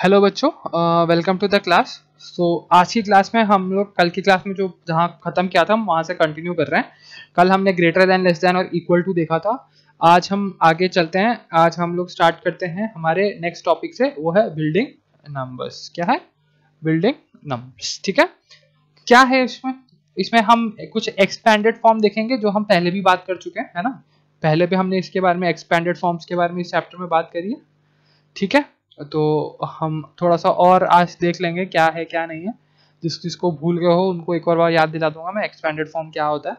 Hello बच्चों, welcome to the class. आज की क्लास में हम लोग कल की क्लास में जो जहाँ ख़त्म किया था हम वहाँ से कंटिन्यू कर रहे हैं। कल हमने ग्रेटर देन, लेस देन और इक्वल टू देखा था। आज हम आगे चलते हैं। आज हम लोग स्टार्ट करते हैं हमारे नेक्स्ट टॉपिक से, वो है बिल्डिंग नंबर्स। क्या है? Building numbers. ठीक है, क्या है इसमें हम कुछ एक्सपेंडेड फॉर्म देखेंगे जो हम पहले भी बात कर चुके हैं, है ना। पहले भी हमने इसके बारे में, एक्सपेंडेड फॉर्म्स के बारे में इस चैप्टर में बात करी है। ठीक है, तो हम थोड़ा सा और आज देख लेंगे क्या है क्या नहीं है। जिसको भूल गए हो उनको एक और बार याद दिला दूंगा मैं, एक्सपेंडेड फॉर्म क्या होता है।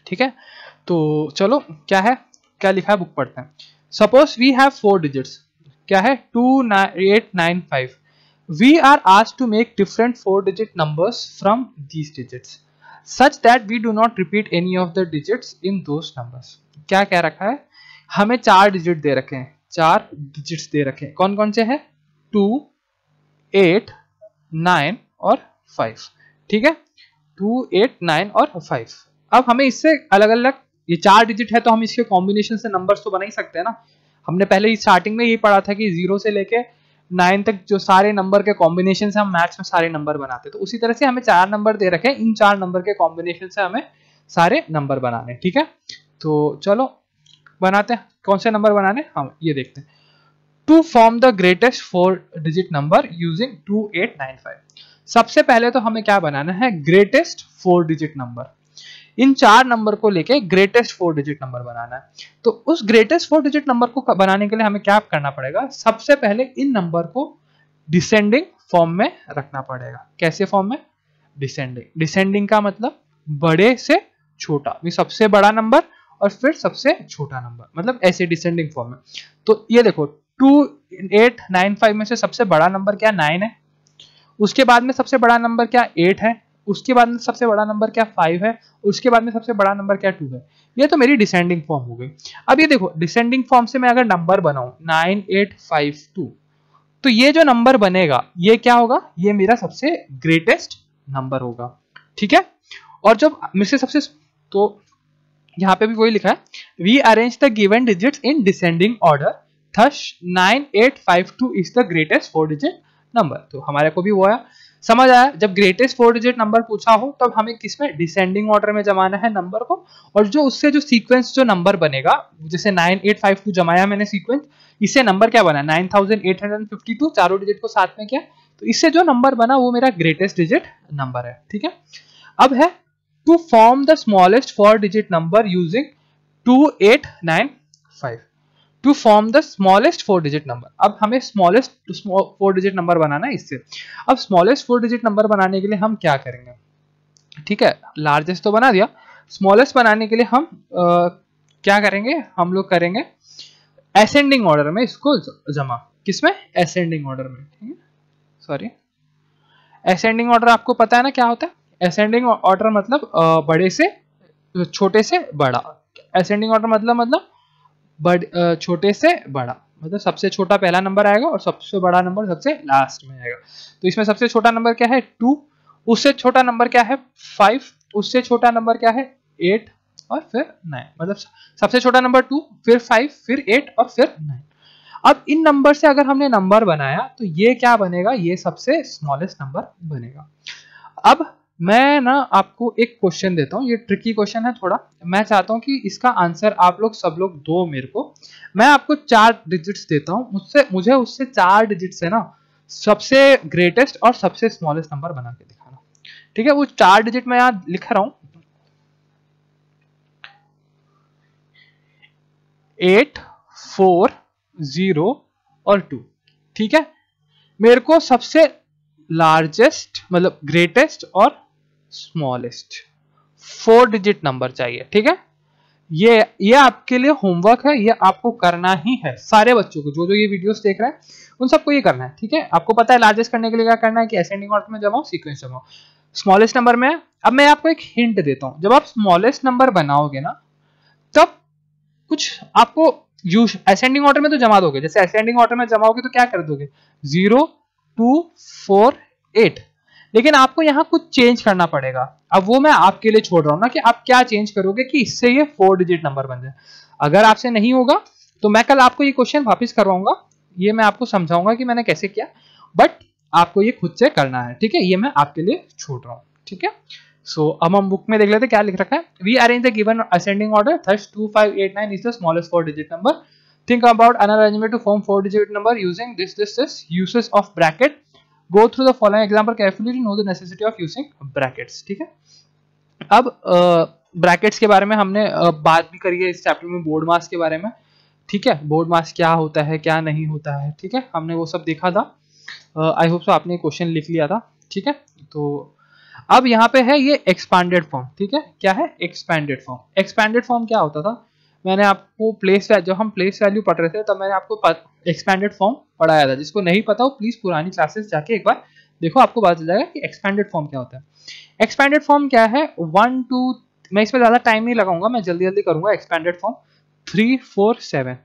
ठीक है, तो चलो क्या है, क्या लिखा है, बुक पढ़ते हैं। Suppose we have 4 digits. क्या है? 2895। We are asked to make different 4 digit numbers from these digits such that we do not repeat any of the digits in those numbers. क्या कह रखा है? हमें 4 डिजिट दे रखे हैं, 4 डिजिट्स दे रखे हैं। कौन कौन से हैं? 2, 8, 9 और 5। ठीक है, 2, 8, 9 और 5। अब हमें इससे अलग अलग, ये 4 डिजिट है तो हम इसके कॉम्बिनेशन से नंबर्स तो बना ही सकते हैं ना। हमने पहले ही स्टार्टिंग में ये पढ़ा था कि 0 से लेके 9 तक जो सारे नंबर के कॉम्बिनेशन से हम मैथ्स में सारे नंबर बनाते हैं। तो उसी तरह से हमें 4 नंबर दे रखे हैं, इन 4 नंबर के कॉम्बिनेशन से हमें सारे नंबर बनाने। ठीक है, तो चलो बनाते हैं। कौन से नंबर बनाने, हम ये देखते हैं। To form the greatest 4 digit number using 2895। सबसे पहले तो हमें क्या बनाना है? Greatest 4 digit number. इन 4 नंबर को लेके ग्रेटेस्ट 4 डिजिट नंबर बनाना है। तो उस ग्रेटेस्ट 4 डिजिट नंबर को बनाने के लिए हमें क्या करना पड़ेगा? सबसे पहले इन नंबर को डिसेंडिंग फॉर्म में रखना पड़ेगा। कैसे फॉर्म में? डिसेंडिंग। डिसेंडिंग का मतलब बड़े से छोटा, सबसे बड़ा नंबर और फिर सबसे छोटा नंबर, मतलब ऐसे डिसेंडिंग फॉर्म में। तो ये देखो, 2895 में से सबसे बड़ा नंबर क्या? 9 है। उसके बाद में सबसे बड़ा नंबर क्या? 8 है। उसके बाद में सबसे बड़ा नंबर क्या? 5 है। उसके बाद में सबसे बड़ा नंबर क्या? 2 है। ये तो मेरी डिसेंडिंग फॉर्म हो गई। अब ये देखो, डिसेंडिंग फॉर्म से मैं अगर नंबर बनाऊं 9852, तो ये जो नंबर बनेगा ये क्या होगा? ये मेरा सबसे ग्रेटेस्ट नंबर होगा। ठीक है, और जब में से सबसे, तो यहां पे भी वही लिखा है, we arrange the given digits in descending order, thus 9852 is the greatest 4 digit number. तो हमारे को भी वो आया, समझ आया। जब ग्रेटेस्ट 4 डिजिट नंबर पूछा हो तब हमें किसमें? डिसेंडिंग ऑर्डर में जमाना है नंबर को, और जो उससे जो सीक्वेंस जो नंबर बनेगा, जैसे 9852 जमाया मैंने सीक्वेंस, इससे नंबर क्या बना? 9852, चारों डिजिट को साथ में किया, तो इससे जो नंबर बना वो मेरा ग्रेटेस्ट डिजिट नंबर है। ठीक है, अब है to form the smallest 4 digit number using 2895। to form the smallest 4 digit number, अब हमें smallest 4 digit number बनाना है इससे। अब smallest 4 digit number बनाने के लिए हम क्या करेंगे? ठीक है, largest तो बना दिया, smallest बनाने के लिए हम क्या करेंगे? हम लोग करेंगे ascending order में इसको जमा। किसमें? ascending order में। ठीक है, सॉरी, ascending order आपको पता है ना क्या होता है? असेंडिंग ऑर्डर मतलब बड़े से छोटे से बड़ा। असेंडिंग ऑर्डर मतलब छोटे से बड़ा, मतलब सबसे छोटा पहला नंबर आएगा और सबसे बड़ा नंबर सबसे लास्ट में आएगा। तो इसमें सबसे छोटा नंबर क्या है? 2। उससे छोटा नंबर क्या है? 5। उससे छोटा नंबर क्या है? 8 और फिर 9। मतलब सबसे छोटा नंबर 2, फिर 5, फिर 8 और फिर 9। अब इन नंबर से अगर हमने नंबर बनाया तो ये क्या बनेगा? ये सबसे स्मॉलेस्ट नंबर बनेगा। अब मैं ना आपको एक क्वेश्चन देता हूँ, ये ट्रिकी क्वेश्चन है थोड़ा। मैं चाहता हूँ कि इसका आंसर आप लोग सब लोग दो मेरे को। मैं आपको 4 डिजिट्स देता हूँ, मुझे उससे 4 डिजिट से ना सबसे ग्रेटेस्ट और सबसे स्मॉलेस्ट नंबर बना के दिखाना। ठीक है, वो 4 डिजिट मैं यहाँ लिख रहा हूँ, 8, 4, 0 और 2। ठीक है, मेरे को सबसे लार्जेस्ट मतलब ग्रेटेस्ट और स्मॉलेस्ट 4 डिजिट नंबर चाहिए। ठीक है, ये आपके लिए होमवर्क है, ये आपको करना ही है। सारे बच्चों को, जो जो ये वीडियोस देख रहे हैं उन सबको ये करना है। ठीक है, आपको पता है लार्जेस्ट करने के लिए क्या करना है कि असेंडिंग ऑर्डर में जमाओ, सीक्वेंस जमाओ, स्मॉलेस्ट नंबर में। अब मैं आपको एक हिंट देता हूं, जब आप स्मॉलेस्ट नंबर बनाओगे ना तब कुछ आपको असेंडिंग ऑर्डर में तो जमा दोगे। जैसे असेंडिंग ऑर्डर में जमाओगे तो क्या कर दोगे? 0, 2, 4, 8। लेकिन आपको यहाँ कुछ चेंज करना पड़ेगा। अब वो मैं आपके लिए छोड़ रहा हूँ ना कि आप क्या चेंज करोगे कि इससे ये 4 डिजिट नंबर बन जाए। अगर आपसे नहीं होगा तो मैं कल आपको ये क्वेश्चन वापस करवाऊंगा, ये मैं आपको समझाऊंगा कि मैंने कैसे किया, बट आपको ये खुद से करना है, ठीक है, ये मैं आपके लिए छोड़ रहा हूँ, ठीक है। सो अब हम बुक में देख लेते हैं क्या लिख रखा है। We arrange the given ascending order, thus 2589 is the smallest 4-digit number. Think about another arrangement to form 4-digit number using this uses of bracket. Go through the following example carefully to know the necessity of using brackets, ठीक है। अब brackets के बारे में हमने बात भी करी है इस चैप्टर में, बोर्ड मास के बारे में, ठीक है, बोर्ड मास क्या होता है क्या नहीं होता है, ठीक है, हमने वो सब देखा था। आई होप सो आपने क्वेश्चन लिख लिया था, ठीक है। तो अब यहाँ पे है ये एक्सपैंडेड फॉर्म, ठीक है, क्या है एक्सपैंडेड फॉर्म। एक्सपैंडेड फॉर्म क्या होता था, मैंने आपको जब हम प्लेस वैल्यू पढ़ रहे थे तब मैंने आपको एक्सपैंडेड फॉर्म पढ़ाया था। जिसको नहीं पता हो प्लीज पुरानी क्लासेस जाके एक बार देखो, आपको पता चल जाएगा कि एक्सपैंडेड फॉर्म क्या होता है। एक्सपैंडेड फॉर्म क्या है, 1 2, मैं इस पर ज्यादा टाइम नहीं लगाऊंगा, मैं जल्दी जल्दी करूंगा। Expanded form 3 4 7।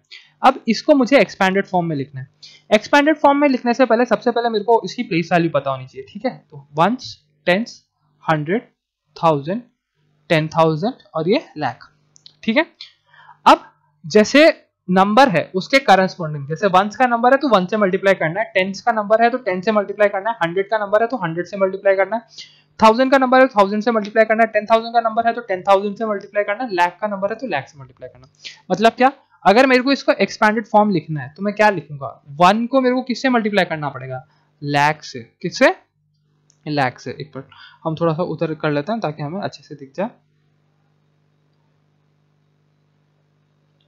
अब इसको मुझे एक्सपैंडेड फॉर्म में लिखना है। एक्सपैंडेड फॉर्म में लिखने से पहले सबसे पहले मेरे को इसकी प्लेस वैल्यू पता होनी चाहिए, ठीक है। तो वंस, टेंस, 100, 1000, 10,000 और ये लाख, ठीक है। अब जैसे नंबर है उसके करस्पॉन्डिंग, जैसे वंस का नंबर है तो 1 से मल्टीप्लाई करना है, टेंस का नंबर है तो 10 से मल्टीप्लाई करना है, 100 का नंबर है तो 100 से मल्टीप्लाई करना है, 1000 का नंबर है तो 1000 से मल्टीप्लाई करना है, 10,000 का नंबर है तो 10,000 से मल्टीप्लाई करना है, लाख का नंबर है तो लाख से मल्टीप्लाई करना। मतलब क्या, अगर मेरे को इसको एक्सपैंडेड फॉर्म लिखना है तो मैं क्या लिखूंगा, 1 को मेरे को किससे मल्टीप्लाई करना पड़ेगा, लाख से। किससे, लाख से। एक मिनट हम थोड़ा सा उधर कर लेते हैं ताकि हमें अच्छे से दिख जाए,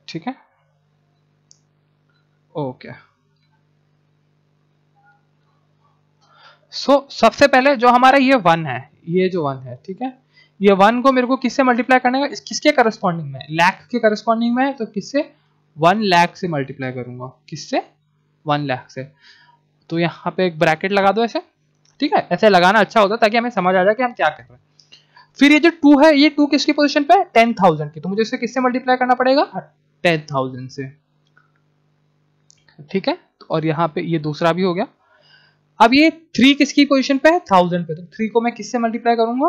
ठीक है, ओके। सो सबसे पहले जो हमारा ये 1 है, ये जो 1 है, ठीक है, ये 1 को मेरे को किससे मल्टीप्लाई करना है, किसके करस्पॉन्डिंग में, लाख के करस्पॉन्डिंग में है, तो किससे, 1 लाख से मल्टीप्लाई करूंगा, किससे, 1 लाख से। तो यहाँ पे एक ब्रैकेट लगा दो ऐसे, ठीक है, ऐसे लगाना अच्छा होता है ताकि हमें समझ आ जाए कि हम क्या कर रहे हैं। फिर ये जो 2 है, ये 2 किसकी पोजीशन पे है, 10,000 की, तो मुझे इसे किससे मल्टीप्लाई करना पड़ेगा, 10,000 से, ठीक है। और यहाँ पे ये दूसरा भी हो गया। अब ये 3 किसकी पोजीशन पे है, 1000 पे, तो 3 को मैं किससे मल्टीप्लाई करूंगा,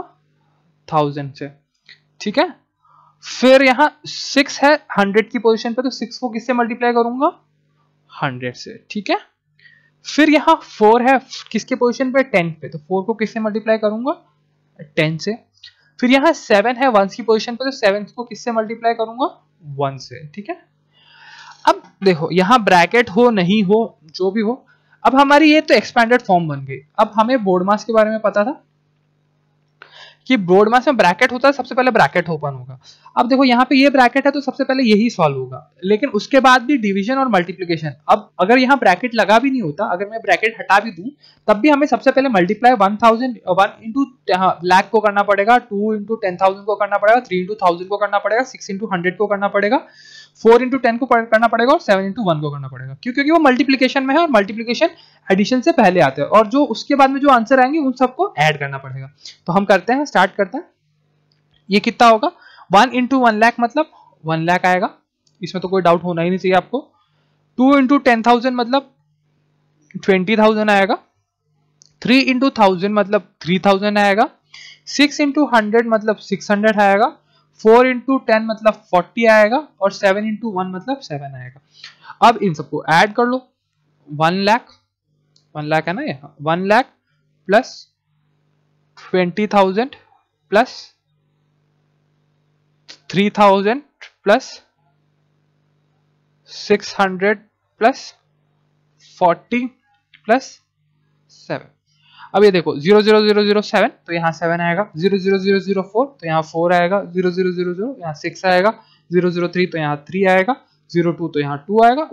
1000 से, ठीक है। फिर यहाँ 6 है 100 की पोजीशन पे, तो 6 को किससे मल्टीप्लाई करूंगा, 100 से, ठीक है। फिर यहाँ 4 है किसके पोजीशन पे, 10 पे, तो 4 को किससे मल्टीप्लाई करूंगा, 10 से। फिर यहाँ 7 है 1 की पोजीशन पे, तो 7 को किससे मल्टीप्लाई करूंगा, 1 से, ठीक है। अब देखो यहाँ ब्रैकेट हो नहीं हो जो भी हो, अब हमारी ये तो एक्सपैंडेड फॉर्म बन गई। अब हमें बोर्ड मास के बारे में पता था कि बोर्ड मास में ब्रैकेट होता है, सबसे पहले ब्रैकेट ओपन होगा। अब देखो यहाँ पे ये ब्रैकेट है तो सबसे पहले यही सॉल्व होगा, लेकिन उसके बाद भी डिवीजन और मल्टीप्लिकेशन। अब अगर यहाँ ब्रैकेट लगा भी नहीं होता, अगर मैं ब्रैकेट हटा भी दूं तब भी हमें सबसे पहले मल्टीप्लाई 1 इंटू लाख को करना पड़ेगा, 2 इंटू 10,000 को करना पड़ेगा, 3 इंटू 1000 को करना पड़ेगा, 6 इंटू 100 को करना पड़ेगा, 4 इंटू 10 को करना पड़ेगा और 7 इंटू 1 को करना पड़ेगा। क्यों, क्योंकि वो मल्टीप्लिकेशन में है और मल्टीप्लिकेशन एडिशन से पहले आते हैं, और जो उसके बाद में जो आंसर आएंगे उन सबको ऐड करना पड़ेगा। तो हम करते हैं, स्टार्ट करते हैं। ये कितना होगा, 1 इंटू 1 लाख मतलब 1 लाख आएगा, इसमें तो कोई डाउट होना ही नहीं चाहिए आपको। 2 इंटू 10,000 मतलब 20,000 आएगा, 3 इंटू 1000 मतलब 3000 आएगा, 6 इंटू 100 मतलब 600 आएगा, 4 इंटू 10 मतलब 40 आएगा, और 7 इंटू 1 मतलब 7 आएगा। अब इन सबको ऐड कर लो, 1 लाख है ना, ये 1 lakh plus 20,000 plus 3,000 plus 600 plus 40 plus 7। अब ये देखो 00007, तो यहाँ 7 आएगा, 00004 तो यहाँ 4 आएगा, 0000 यहाँ 6 आएगा, 003 तो यहाँ 3 आएगा, 02 तो यहाँ 2 आएगा।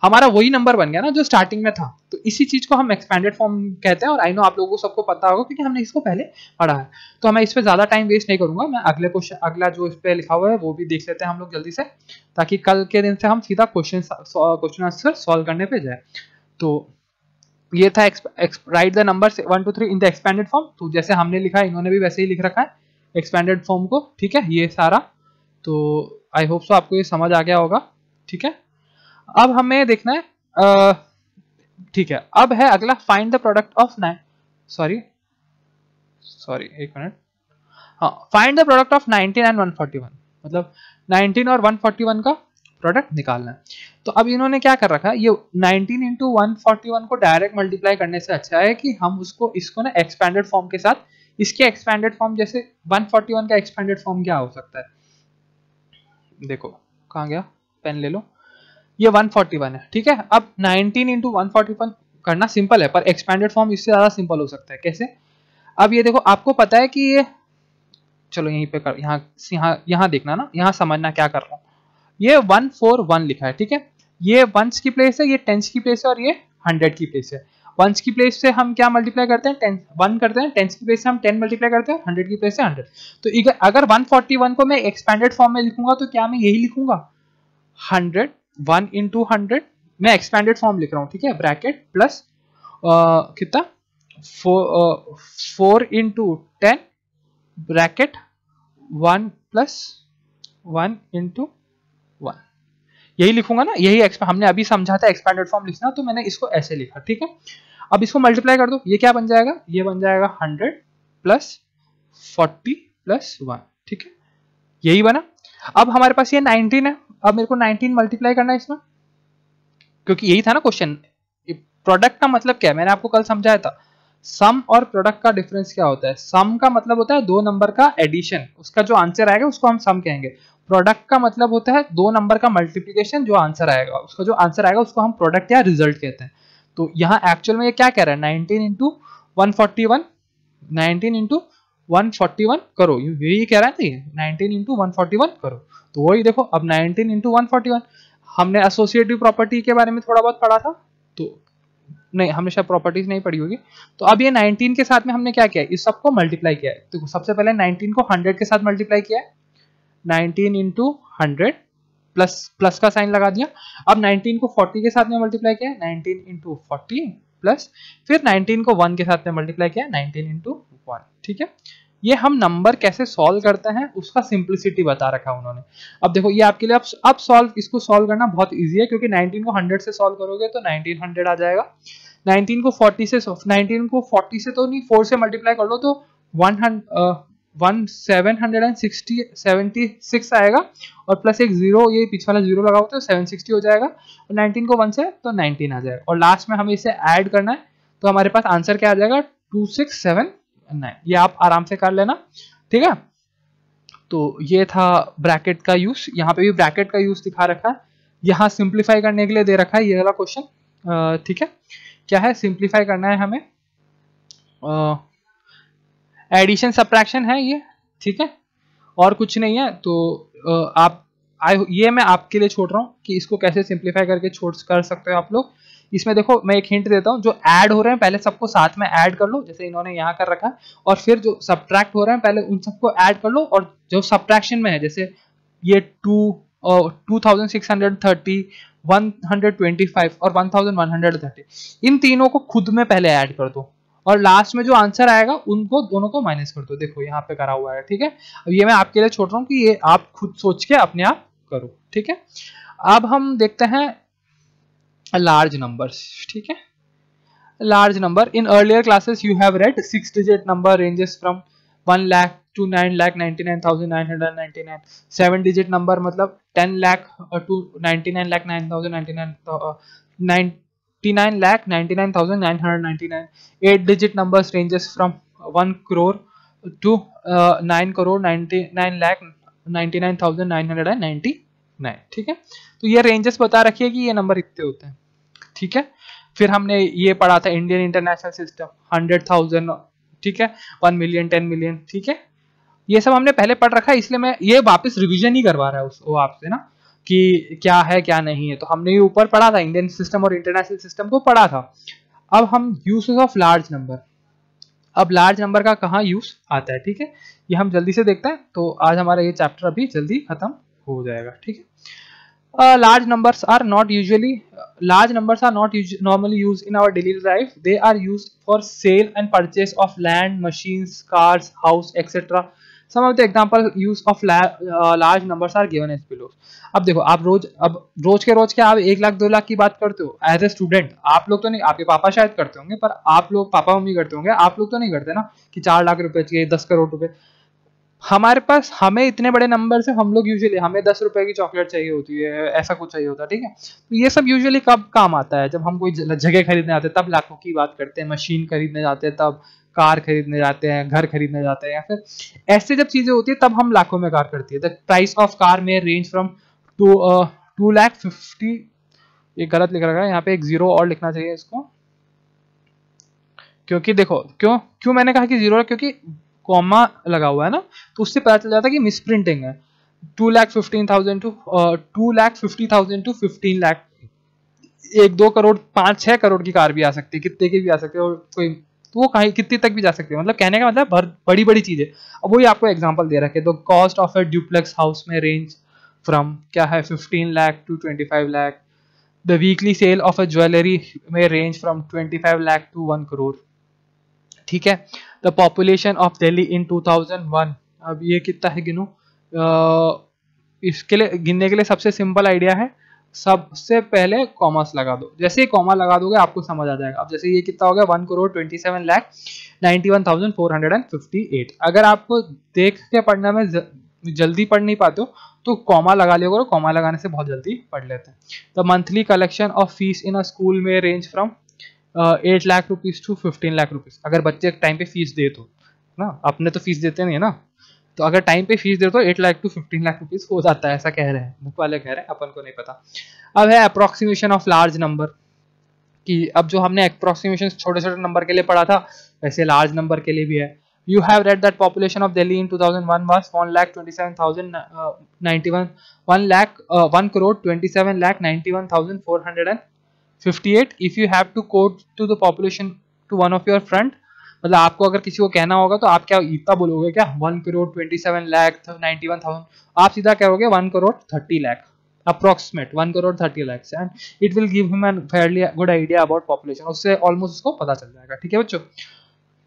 हमारा वही नंबर बन गया ना जो स्टार्टिंग में था। तो इसी चीज को हम एक्सपैंडेड फॉर्म कहते हैं, और आई नो आप लोगों को सबको पता होगा क्योंकि हमने इसको पहले पढ़ा है। तो मैं इस पर ज्यादा टाइम वेस्ट नहीं करूंगा, मैं अगले क्वेश्चन, अगला जो इस पे लिखा हुआ है वो भी देख लेते हैं हम लोग जल्दी से, ताकि कल के दिन से हम सीधा क्वेश्चन आंसर सॉल्व करने पे जाए। तो ये था right the number 1 2 3 in the expanded form. तो जैसे हमने लिखा है इन्होंने भी वैसे ही लिख रखा है एक्सपैंडेड फॉर्म को, ठीक है, ये सारा। तो आई होप सो आपको ये समझ आ गया होगा, ठीक है। अब हमें देखना है, ठीक है, अब है अगला find the product of 9, sorry एक मिनट, हाँ, find the product of 19 and 141, मतलब 19 और 141 का प्रोडक्ट निकालना है। तो तो अब इन्होंने क्या कर रखा है, ये 19 इंटू 141 को डायरेक्ट मल्टीप्लाई करने से अच्छा है कि हम इसको ना एक्सपेंडेड फॉर्म के साथ, इसके एक्सपेंडेड फॉर्म जैसे 141 का एक्सपेंडेड फॉर्म क्या हो सकता है, देखो कहाँ गया, पेन ले लो, ये 141 है, ठीक है। अब 19 इंटू 141 करना सिंपल है, पर एक्सपेंडेड फॉर्म इससे ज्यादा सिंपल हो सकता है। कैसे? अब ये देखो, आपको पता है कि ये, चलो यहीं पे कर, यहाँ देखना ना, यहाँ समझना क्या कर रहा हूँ। ये 141 लिखा है, ठीक है, ये वंस की प्लेस है, ये टेंस की प्लेस है, और ये 100 की प्लेस है। वंस की प्लेस से हम क्या मल्टीप्लाई करते हैं, 10 1 करते हैं, टेंस की प्लेस से हम 10 मल्टीप्लाई करते हैं, 100 की प्लेस से 100। तो अगर 141 को मैं एक्सपेंडेड फॉर्म में लिखूंगा तो क्या मैं यही लिखूंगा, 100 1 इंटू 100, मैं एक्सपेंडेड फॉर्म लिख रहा हूँ, ठीक है, ब्रैकेट प्लस कितना 4 इंटू 10 ब्रैकेट 1 प्लस 1 इंटू 1, यही लिखूंगा ना, यही हमने अभी समझा था एक्सपेंडेड फॉर्म लिखना, तो मैंने इसको ऐसे लिखा, ठीक है। अब इसको मल्टीप्लाई कर दो, ये क्या बन जाएगा, ये बन जाएगा 100 प्लस 40 प्लस 1, ठीक है, यही बना। अब हमारे पास ये 19 है, अब मेरे को 19 मल्टीप्लाई करना है इसमें, क्योंकि यही था ना क्वेश्चन। प्रोडक्ट का मतलब क्या है, मैंने आपको कल समझाया था, सम और प्रोडक्ट का डिफरेंस क्या होता है। सम का मतलब होता है दो नंबर का एडिशन, उसका जो आंसर आएगा उसको हम सम कहेंगे। प्रोडक्ट का मतलब होता है दो नंबर का मल्टीप्लिकेशन, जो आंसर आएगा उसका जो आंसर आएगा उसको हम प्रोडक्ट या रिजल्ट कहते हैं। तो यहाँ एक्चुअल में ये क्या कह रहा है, 19 इंटू 141, 19 इंटू 141 करो, यही कह रहा है ना, ये 19 इंटू 141 करो। तो वही देखो, अब 19 इंटू 141, हमने एसोसिएटिव प्रॉपर्टी के बारे में थोड़ा बहुत पढ़ा था, तो नहीं, हमने शायद प्रॉपर्टीज नहीं पढ़ी होगी। तो अब ये 19 के साथ में हमने क्या किया, इस सबको मल्टीप्लाई किया है। तो सबसे पहले 19 को 100 के साथ मल्टीप्लाई किया है, 19 इंटू 100 प्लस का साइन लगा दिया। अब 19 को 40 के साथ में मल्टीप्लाई किया, 19 इंटू 40 प्लस, फिर 19 को 1 के साथ में मल्टीप्लाई किया, 19 इंटू 1, ठीक है। ये हम नंबर कैसे सॉल्व करते हैं उसका सिंप्लिसिटी बता रखा है उन्होंने। अब देखो, ये आपके लिए अब इसको सॉल्व करना बहुत इजी है, क्योंकि 19 को 100 से सॉल्व करोगे तो 1900 आ जाएगा। 19 को 40 से तो नहीं, 4 से मल्टीप्लाई कर लो तो 776 आएगा, और प्लस एक जीरो, ये पीछे वाला जीरो लगा होता है, 760 हो जाएगा, और 19 को 1 से तो 19 आ जाएगा, और लास्ट में हमें इसे ऐड करना है, तो हमारे पास आंसर क्या आ जाएगा, 2679। ये आप आराम से कर लेना, ठीक है। तो ये था ब्रैकेट का यूज, यहाँ पे भी ब्रैकेट का यूज दिखा रखा है, यहाँ सिंप्लीफाई करने के लिए दे रखा है ये वाला क्वेश्चन, ठीक है। क्या है, सिंप्लीफाई करना है हमें, एडिशन सब्ट्रैक्शन है ये, ठीक है, और कुछ नहीं है। तो ये मैं आपके लिए छोड़ रहा हूँ कि इसको कैसे सिंप्लीफाई करके कर सकते हो आप लोग। इसमें देखो, मैं एक हिंट देता हूँ, जो ऐड हो रहे हैं पहले सबको साथ में ऐड कर लो, जैसे इन्होंने यहाँ कर रखा है, और फिर जो सब्ट्रैक्ट हो रहे हैं पहले उन सबको ऐड कर लो, और जो सब्ट्रैक्शन में है, जैसे ये 2630, 125 और 1130, इन तीनों को खुद में पहले ऐड कर दो, और लास्ट में जो आंसर आएगा उनको दोनों को माइनस कर दो। देखो यहाँ पे करा हुआ है, ठीक है। अब ये मैं आपके लिए छोड़ रहा हूँ कि ये आप खुद सोच के अपने आप करो, ठीक है। अब हम देखते हैं लार्ज नंबर्स, ठीक है। Large number, in earlier classes you have read 6 digit number ranges from 1 lakh to 9,99,999। 7 digit number मतलब 10 lakh to 99,99,999। 8 digit numbers ranges from 1 crore to 9 crore 99,99,999, ठीक है। तो ये रेंजेस बता रखिए कि ये नंबर इतने होते हैं, ठीक है। फिर हमने ये पढ़ा था इंडियन इंटरनेशनल सिस्टम, 100,000, ठीक है, 1 मिलियन, 10 मिलियन, ठीक है। ये सब हमने पहले पढ़ रखा है, इसलिए मैं ये वापस रिवीजन ही करवा रहा है उसको आपसे ना, कि क्या है क्या नहीं है। तो हमने ये ऊपर पढ़ा था, इंडियन सिस्टम और इंटरनेशनल सिस्टम को पढ़ा था। अब हम यूजेस ऑफ लार्ज नंबर, अब लार्ज नंबर का कहाँ यूज आता है, ठीक है, ये हम जल्दी से देखते हैं। तो आज हमारा ये चैप्टर अभी जल्दी खत्म हो जाएगा, ठीक है। Large numbers are not normally used in our daily life. They are used for sale and purchase of land, machines, cars, house, etc. Some of the example use of large numbers are given as below. अब देखो, आप रोज के रोज क्या आप 1 लाख 2 लाख की बात करते हो एज ए स्टूडेंट? आप लोग तो नहीं, आपके पापा शायद करते होंगे, पर आप लोग, पापा मम्मी करते होंगे, आप लोग तो नहीं करते ना कि 4 लाख रुपए चाहिए, 10 करोड़ रुपए। हमारे पास, हमें इतने बड़े नंबर से हम लोग यूजुअली, हमें 10 रुपए की चॉकलेट चाहिए होती है, ऐसा कुछ चाहिए होता है, ठीक है। तो ये सब यूजुअली कब काम आता है, जब हम कोई जगह खरीदने जाते हैं तब लाखों की बात करते हैं, मशीन खरीदने जाते हैं तब, कार खरीदने जाते हैं, घर खरीदने जाते हैं, या फिर ऐसे जब चीजें होती है तब हम लाखों में कार करती है। द प्राइस ऑफ कार में रेंज फ्रॉम 2,50,000, ये गलत लिख रखा है यहाँ पे, एक जीरो और लिखना चाहिए इसको, क्योंकि देखो क्यों क्यों मैंने कहा कि जीरो है, क्योंकि कॉमा लगा हुआ है ना, तो उससे पता चल जाता है कि मिसप्रिंटिंग है। 2,15,000 टू 2,50,000 टू 15 लाख, 1-2 करोड़ 5-6 करोड़ की कार भी आ सकती है, कितने की भी आ सकती है, और कोई तो वो कहीं कितनी तक भी जा सकती है, मतलब कहने का मतलब बड़ी बड़ी चीजें। अब वही आपको एग्जांपल दे रखे, तो cost of a duplex house में रेंज फ्रॉम क्या है 15 lakh to 25 lakh. The weekly sale of a jewellery में range from 25 lakh to 1 crore, ठीक है। The population of Delhi in 2001, अब ये कितना है गिनूं, इसके लिए गिनने के लिए सबसे सिंपल आइडिया है, सबसे पहले कॉमर्स लगा दो, जैसे ही कॉमा लगा दोगे आपको समझ आ जाएगा। अब जैसे ये कितना हो गया 1,27,91,458। अगर आपको देख के पढ़ना में जल्दी पढ़ नहीं पाते हो तो कॉमा लगा लिया करो, कॉमा लगाने से बहुत जल्दी पढ़ लेते हैं। The monthly collection of fees in a school में range from 8 lakh rupees to 15 lakh rupees, अगर बच्चे टाइम पे फीस दे तो ना, अपने तो फीस देते नहीं है ना, तो अगर टाइम पे फीस दे तो 8 लाख टू 15 लाख रुपीज हो जाता है, ऐसा कह रहे हैं बुक वाले, कह रहे हैं, अपन को नहीं पता। अब है अप्रोक्सीमेशन ऑफ लार्ज नंबर, कि अब जो हमने अप्रोक्सीमेशन छोटे छोटे नंबर के लिए पढ़ा था, वैसे लार्ज नंबर के लिए भी है। You have read that population of Delhi in 2001 was 1,27,091, 1,27,91,458. If you have to quote to the population to one of your friend, मतलब आपको अगर किसी को कहना होगा तो आप क्या इतना बोलोगे क्या, 1,27,91,091, आप सीधा कहोगे 1,30,00,000, approximate 1,30,00,000, and it will give him an fairly good idea about population, उससे ऑलमोस्ट उसको पता चल जाएगा, ठीक है बच्चों।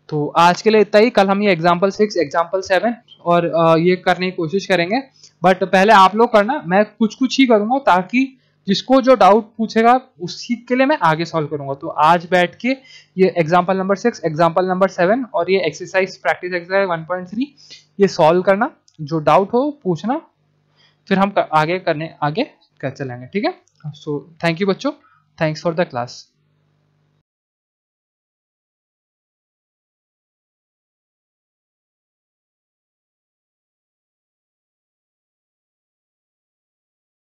तो आज के लिए इतना ही, कल हम ये एग्जाम्पल 6, एग्जाम्पल 7 और ये करने की कोशिश करेंगे, बट पहले आप लोग करना, मैं कुछ कुछ ही करूंगा ताकि जिसको जो डाउट पूछेगा उसी के लिए मैं आगे सॉल्व करूंगा। तो आज बैठ के ये एग्जाम्पल नंबर 6, एग्जाम्पल नंबर 7 और ये एक्सरसाइज प्रैक्टिस एक्सरसाइज 1.3 ये सॉल्व करना, जो डाउट हो पूछना, फिर हम आगे चलेंगे, ठीक है। सो थैंक यू बच्चों, थैंक्स फॉर द क्लास।